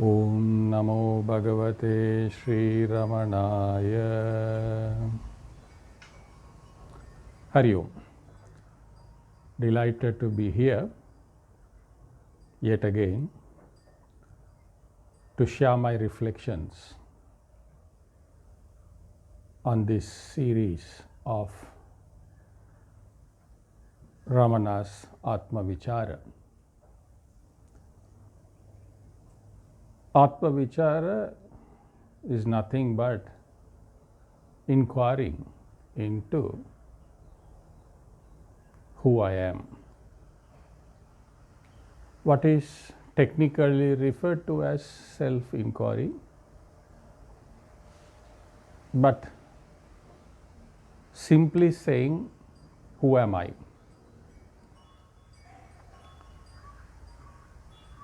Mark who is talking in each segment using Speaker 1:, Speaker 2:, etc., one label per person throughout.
Speaker 1: Om Namo Baghavathe Shri Ramanaya. Hari Om. Delighted to be here yet again to share my reflections on this series of Ramana's Atma Vichara. Atma Vichara is nothing but inquiring into who I am. What is technically referred to as self-inquiry, but simply saying, who am I?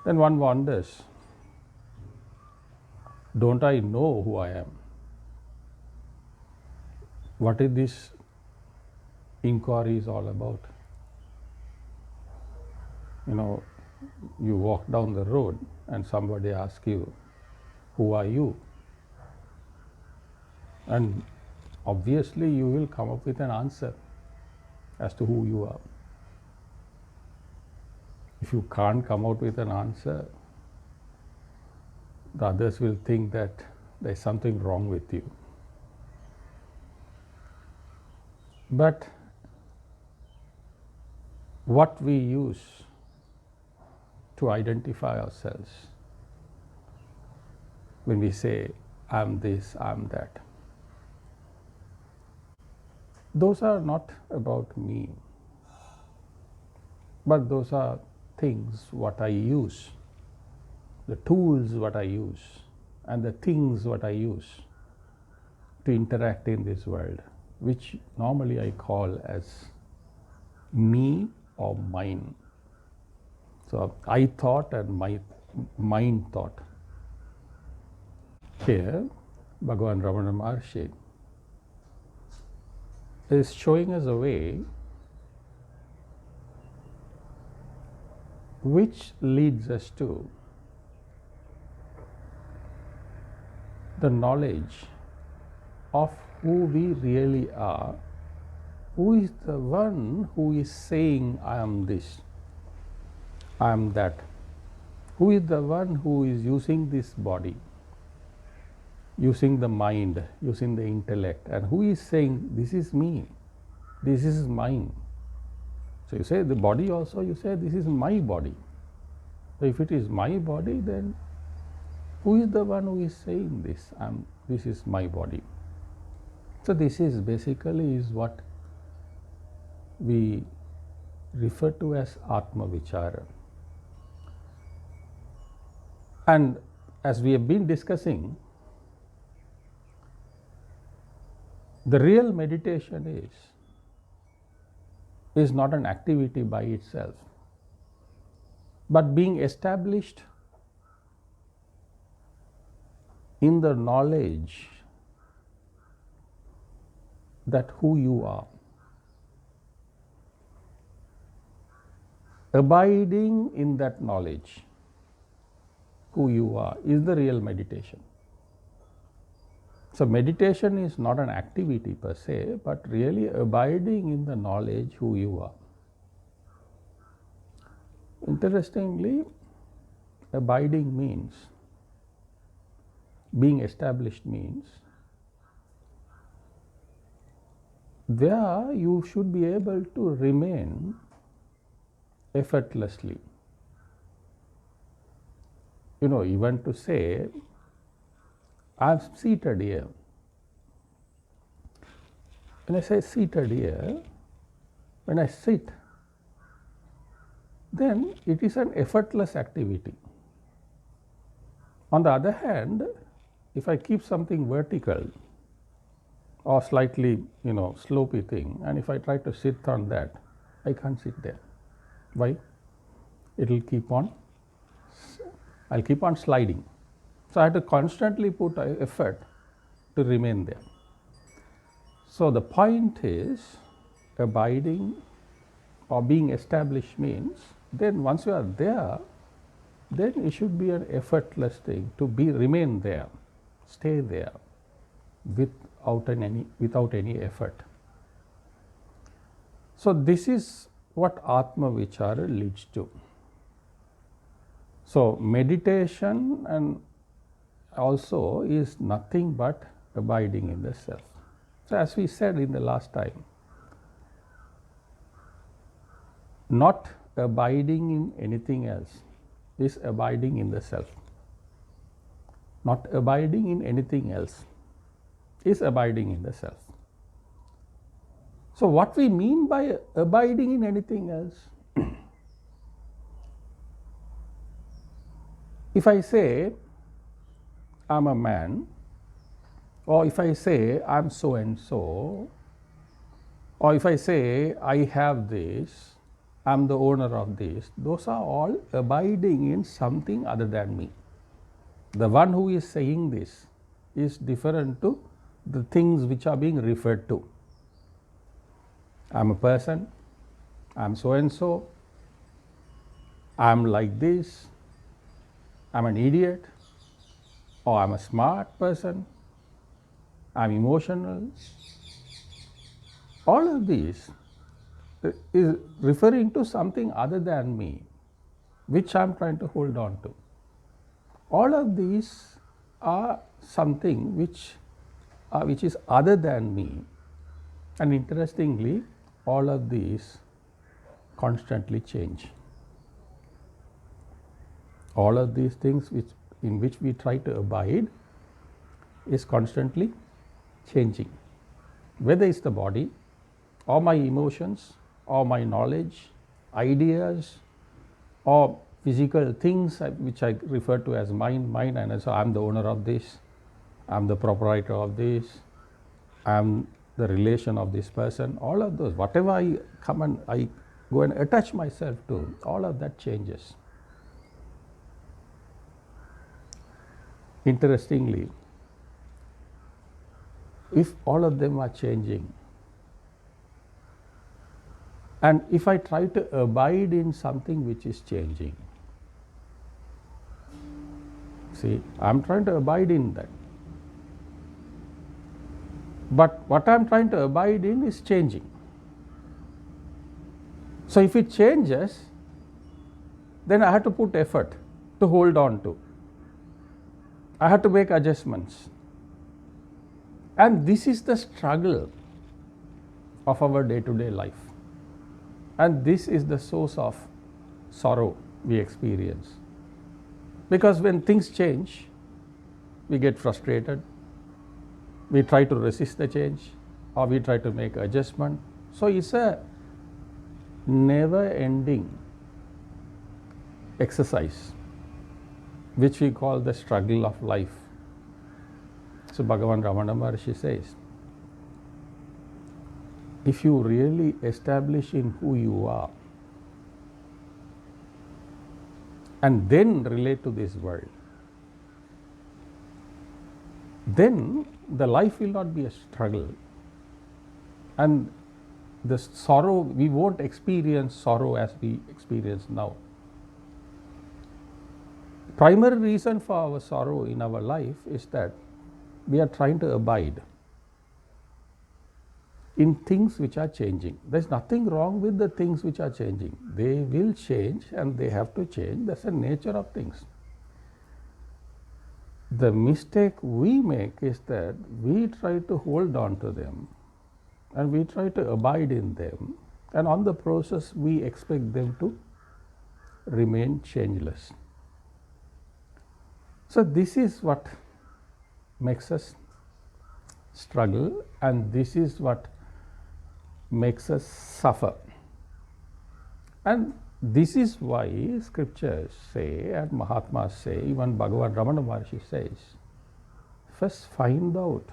Speaker 1: Then one wonders, don't I know who I am? What is this inquiry is all about? You walk down the road and somebody asks you, who are you? And obviously you will come up with an answer as to who you are. If you can't come out with an answer, the others will think that there is something wrong with you. But what we use to identify ourselves when we say, I'm this, I'm that, those are not about me, but those are things what I use, the tools what I use, and the things what I use to interact in this world, which normally I call as me or mine. So I thought and my mind thought. Here, Bhagavan Ramana Maharshi is showing us a way which leads us to the knowledge of who we really are. Who is the one who is saying, I am this, I am that? Who is the one who is using this body, using the mind, using the intellect, and who is saying, this is me, this is mine? So you say the body also, you say this is my body. So if it is my body, then who is the one who is saying this? This is my body. So this is basically is what we refer to as Atma Vichara. And as we have been discussing, the real meditation is not an activity by itself, but being established in the knowledge that who you are. Abiding in that knowledge, who you are, is the real meditation. So meditation is not an activity per se, but really abiding in the knowledge who you are. Interestingly, abiding means, being established means, there you should be able to remain effortlessly. Even to say, I'm seated here. When I say seated here, when I sit, then it is an effortless activity. On the other hand, if I keep something vertical or slightly, slopey thing, and if I try to sit on that, I can't sit there. Why? I'll keep on sliding. So I have to constantly put effort to remain there. So the point is, abiding or being established means, then once you are there, then it should be an effortless thing to remain there, stay there without any effort. So this is what Atma Vichara leads to. So meditation and also is nothing but abiding in the self. So as we said in the last time, not abiding in anything else is abiding in the self. Not abiding in anything else is abiding in the self. So what we mean by abiding in anything else? If I say I'm a man, or if I say I'm so and so, or if I say I have this, I'm the owner of this, those are all abiding in something other than me. The one who is saying this is different to the things which are being referred to. I'm a person, I'm so and so, I'm like this, I'm an idiot, or I'm a smart person, I'm emotional. All of these is referring to something other than me, which I'm trying to hold on to. All of these are something which is other than me, and interestingly, all of these constantly change. All of these things in which we try to abide is constantly changing. Whether it's the body, or my emotions, or my knowledge, ideas, or physical things which I refer to as mine, and so I'm the owner of this, I'm the proprietor of this, I'm the relation of this person, all of those, whatever I go and attach myself to, all of that changes. Interestingly, if all of them are changing, and if I try to abide in something which is changing, see, I'm trying to abide in that. But what I'm trying to abide in is changing. So if it changes, then I have to put effort to hold on to. I have to make adjustments. And this is the struggle of our day-to-day life. And this is the source of sorrow we experience. Because when things change, we get frustrated, we try to resist the change, or we try to make adjustment. So it's a never-ending exercise, which we call the struggle of life. So Bhagavan Ramana Maharshi says, if you really establish in who you are, and then relate to this world, then the life will not be a struggle. And the sorrow, we won't experience sorrow as we experience now. Primary reason for our sorrow in our life is that we are trying to abide in things which are changing. There's nothing wrong with the things which are changing. They will change and they have to change. That's the nature of things. The mistake we make is that we try to hold on to them and we try to abide in them, and on the process we expect them to remain changeless. So this is what makes us struggle, and this is what makes us suffer. And this is why scriptures say and Mahatmas say, even Bhagavan Ramana Maharshi says, first find out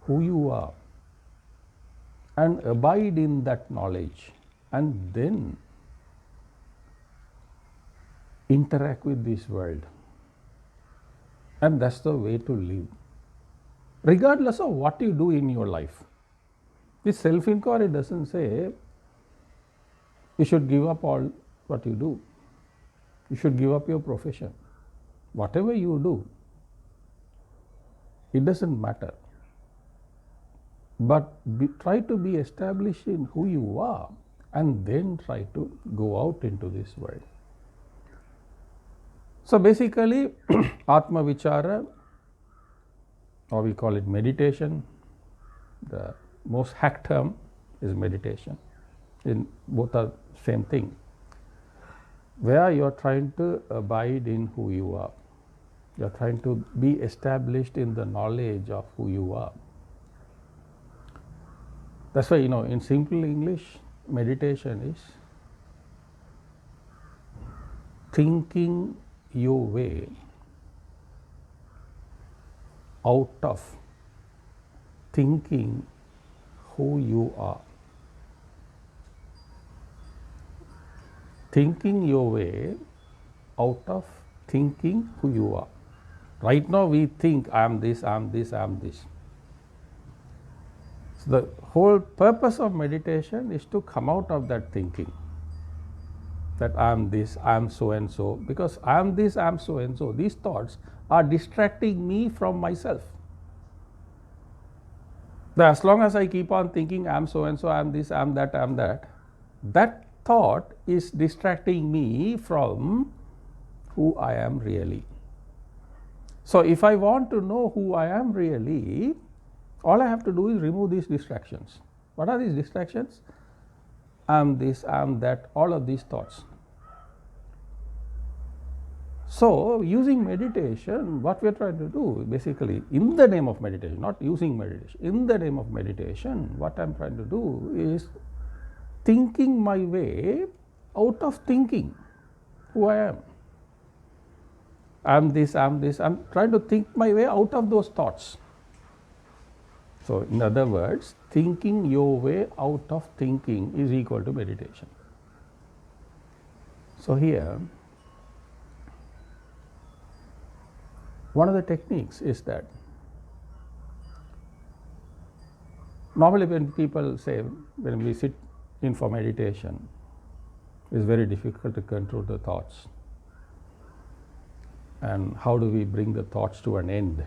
Speaker 1: who you are and abide in that knowledge, and then interact with this world. And that's the way to live, regardless of what you do in your life. This self-inquiry doesn't say you should give up all what you do. You should give up your profession. Whatever you do, it doesn't matter. But try to be established in who you are and then try to go out into this world. So basically, Atma Vichara, or we call it meditation, the most hack term is meditation. Both are same thing, where you are trying to abide in who you are. You are trying to be established in the knowledge of who you are. That's why, in simple English, meditation is thinking your way out of thinking who you are. Thinking your way out of thinking who you are. Right now we think I am this, I am this, I am this. So the whole purpose of meditation is to come out of that thinking, that I am this, I am so and so, because I am this, I am so and so. These thoughts are distracting me from myself. As long as I keep on thinking I am so and so, I am this, I am that, that thought is distracting me from who I am really. So if I want to know who I am really, all I have to do is remove these distractions. What are these distractions? I am this, I am that, all of these thoughts. So using meditation, what we are trying to do, basically, in the name of meditation, not using meditation, in the name of meditation, what I am trying to do is thinking my way out of thinking who I am. I am this, I am this. I am trying to think my way out of those thoughts. So in other words, thinking your way out of thinking is equal to meditation. So here, one of the techniques is that normally when people say, when we sit in for meditation, it's very difficult to control the thoughts. And how do we bring the thoughts to an end?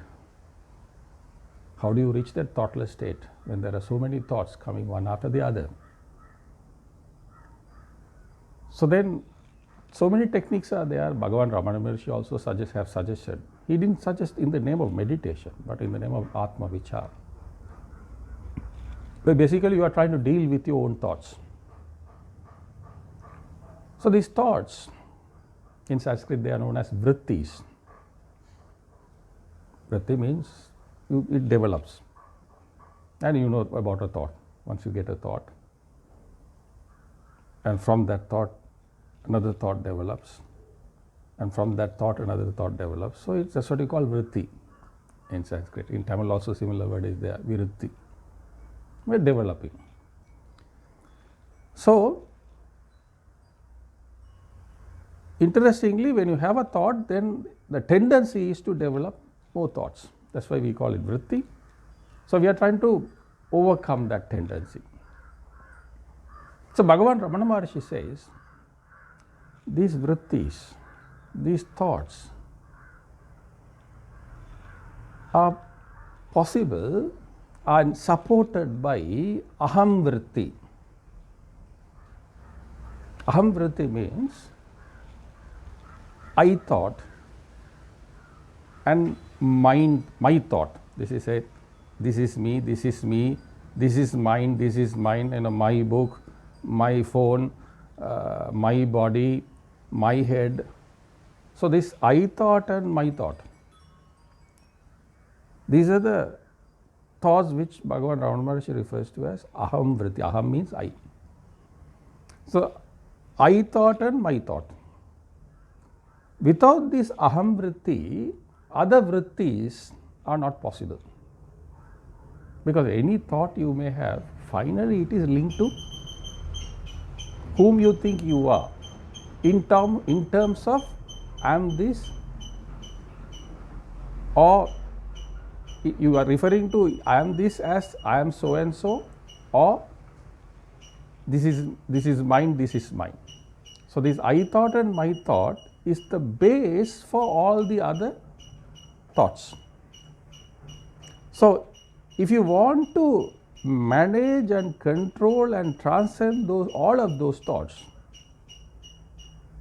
Speaker 1: How do you reach that thoughtless state when there are so many thoughts coming one after the other? So then, so many techniques are there. Bhagavan Ramanalayam also have suggested. He didn't suggest in the name of meditation, but in the name of Atma Vichara. But basically you are trying to deal with your own thoughts. So these thoughts, in Sanskrit they are known as vrittis. Vritti means it develops. And you know about a thought. Once you get a thought, and from that thought, another thought develops. And from that thought, another thought develops. So that's what you call vritti in Sanskrit. In Tamil also similar word is there, virutti. We're developing. So, interestingly, when you have a thought, then the tendency is to develop more thoughts. That's why we call it vritti. So we are trying to overcome that tendency. So Bhagavan Ramana Maharshi says, these vrittis, these thoughts are possible and supported by aham vritti. Aham vritti means I thought and mind, my thought. This is it. This is me, this is me, this is mine, my book, my phone, my body, my head. So this I thought and my thought. These are the thoughts which Bhagavan Ramana Maharshi refers to as aham vritti. Aham means I. So I thought and my thought. Without this aham vritti, other vrittis are not possible. Because any thought you may have, finally it is linked to whom you think you are. In terms of I am this, or you are referring to I am this as I am so and so, or this is mine, this is mine. So this I thought and my thought is the base for all the other thoughts. So, if you want to manage and control and transcend all of those thoughts,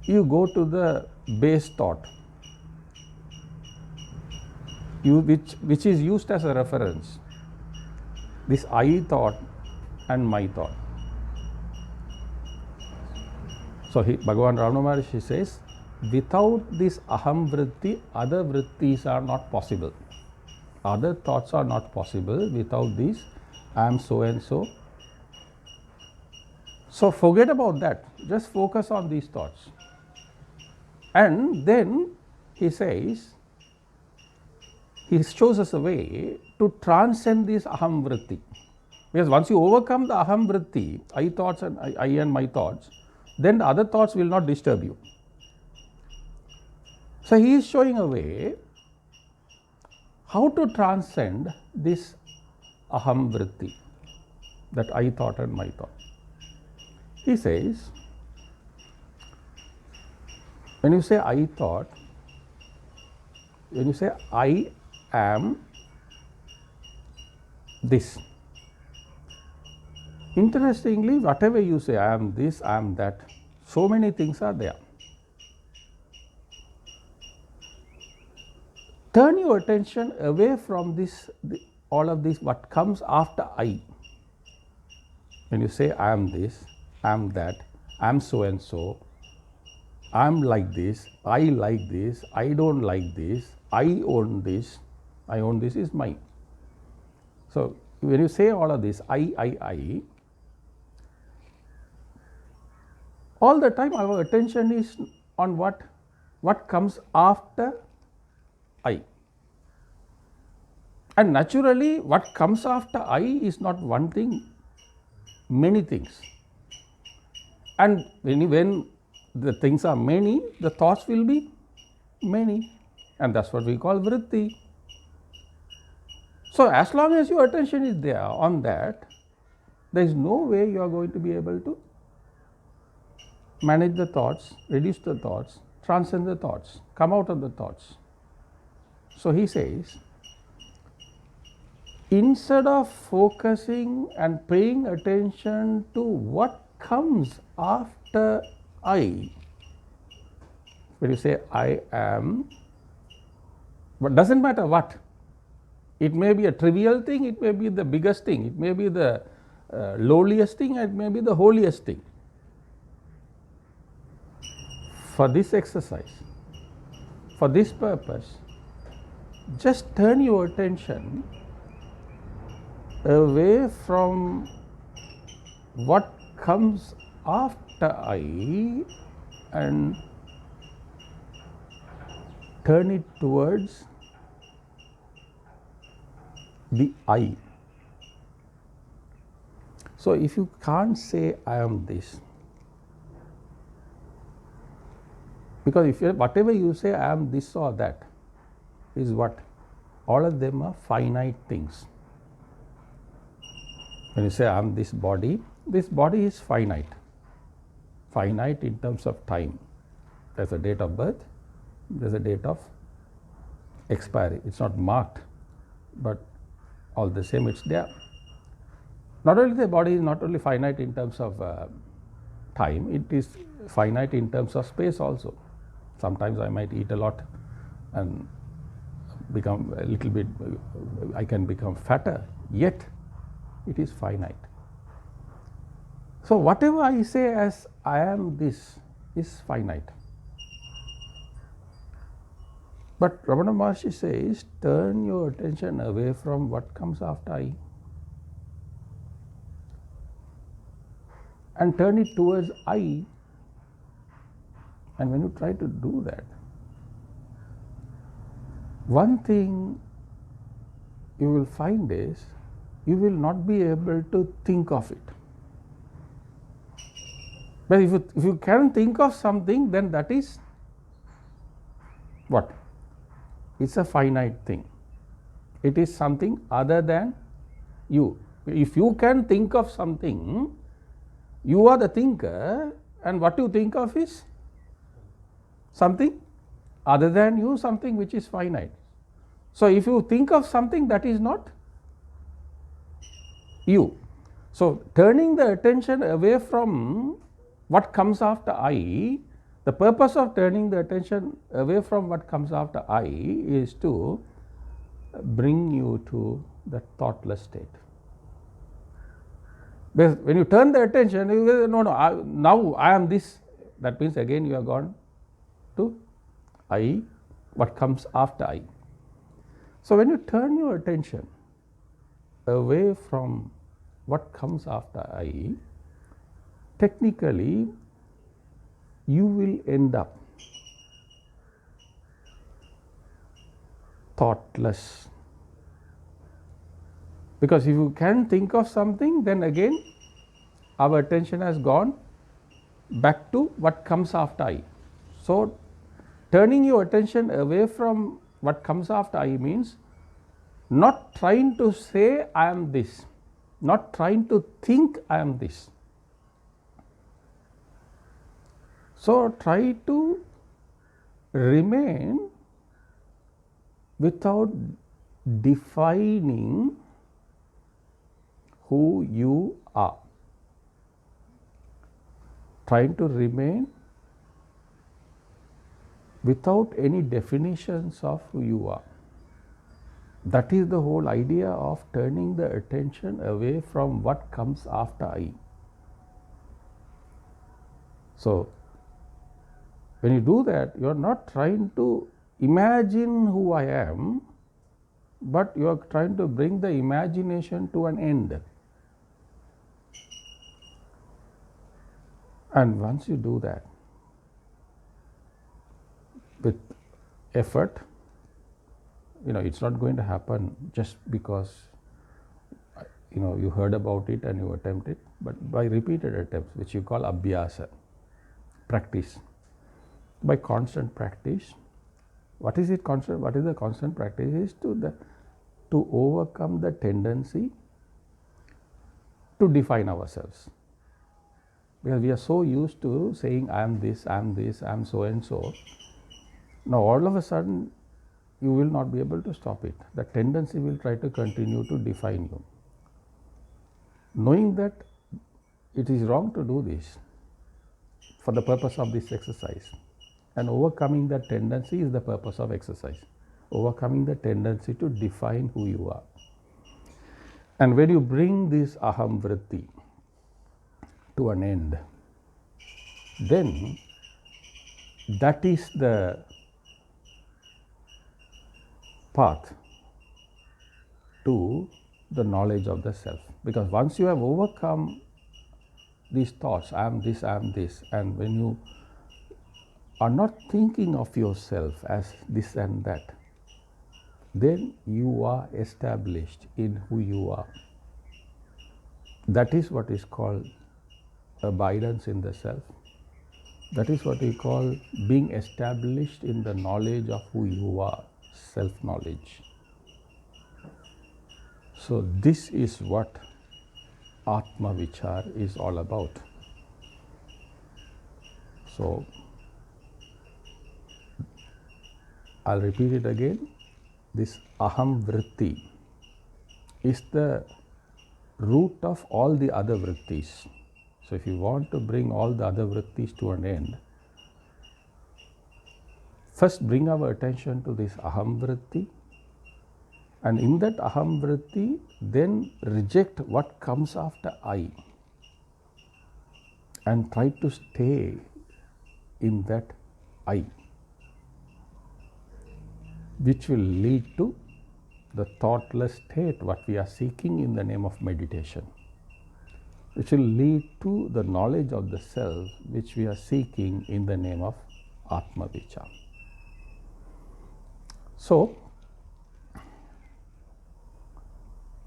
Speaker 1: you go to the base thought, which is used as a reference, this I thought and my thought. So Bhagavan Ramana Maharshi says, without this aham vritti, other vrittis are not possible. Other thoughts are not possible without this I am so and so. So forget about that. Just focus on these thoughts. And then he says, he shows us a way to transcend this aham vritti. Because once you overcome the aham vritti, I thoughts and I and my thoughts, then the other thoughts will not disturb you. So he is showing a way how to transcend this aham vritti, that I thought and my thought. He says, when you say I thought, when you say I am this, interestingly, whatever you say, I am this, I am that, so many things are there. Turn your attention away from this, all of this, what comes after I. When you say I am this, I am that, I am so and so, I am like this, I like this, I don't like this, I own this is mine. So when you say all of this, I, all the time our attention is on what comes after I. And naturally, what comes after I is not one thing, many things. And when the things are many, the thoughts will be many. And that's what we call vritti. So as long as your attention is there on that, there is no way you are going to be able to manage the thoughts, reduce the thoughts, transcend the thoughts, come out of the thoughts. So he says, instead of focusing and paying attention to what comes after I, when you say I am, but doesn't matter what. It may be a trivial thing, it may be the biggest thing, it may be the lowliest thing, it may be the holiest thing. For this exercise, for this purpose, just turn your attention away from what comes after I and turn it towards the I. So if you can't say I am this, because if whatever you say I am this or that is what? All of them are finite things. When you say I am this body is finite. Finite in terms of time. There's a date of birth, there's a date of expiry. It's not marked, but all the same it's there. Not only the body is not only finite in terms of time, it is finite in terms of space also. Sometimes I might eat a lot and become a little bit, I can become fatter, yet it is finite. So whatever I say as I am this is finite. But Ramana Maharshi says, turn your attention away from what comes after I and turn it towards I. And when you try to do that, one thing you will find is you will not be able to think of it. But if you can think of something, then that is what? It's a finite thing. It is something other than you. If you can think of something, you are the thinker, and what you think of is something other than you, something which is finite. So if you think of something that is not you, so turning the attention away from what comes after I, the purpose of turning the attention away from what comes after I is to bring you to the thoughtless state. Because when you turn the attention, you go, no, now I am this. That means again you are gone to I, what comes after I. So when you turn your attention away from what comes after I, technically you will end up thoughtless. Because if you can think of something, then again our attention has gone back to what comes after I. So turning your attention away from what comes after I means not trying to say I am this, not trying to think I am this. So try to remain without defining who you are. Trying to remain without any definitions of who you are. That is the whole idea of turning the attention away from what comes after I. So when you do that, you are not trying to imagine who I am, but you are trying to bring the imagination to an end. And once you do that with effort, it's not going to happen just because you heard about it and you attempt it, but by repeated attempts, which you call abhyasa, practice. By constant practice. What is it constant? What is the constant practice? Is to overcome the tendency to define ourselves. Because we are so used to saying I am this, I am this, I am so and so. Now all of a sudden you will not be able to stop it. The tendency will try to continue to define you. Knowing that it is wrong to do this for the purpose of this exercise, and overcoming that tendency is the purpose of exercise. Overcoming the tendency to define who you are. And when you bring this aham vritti to an end, then that is the path to the knowledge of the self. Because once you have overcome these thoughts, I am this, and when you are not thinking of yourself as this and that, then you are established in who you are. That is what is called abidance in the self. That is what we call being established in the knowledge of who you are, self-knowledge. So this is what Atma Vichara is all about. So I'll repeat it again. This aham vritti is the root of all the other vrittis. So if you want to bring all the other vrittis to an end, first bring our attention to this aham vritti, and in that aham vritti then reject what comes after I and try to stay in that I, which will lead to the thoughtless state what we are seeking in the name of meditation, which will lead to the knowledge of the self which we are seeking in the name of Atma Vichara. So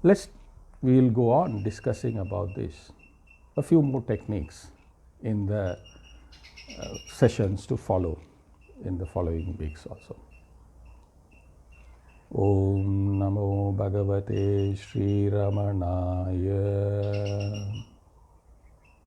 Speaker 1: we will go on discussing about this, a few more techniques in the sessions to follow in the following weeks also. Om Namo Baghavathe Shri Ramanaya.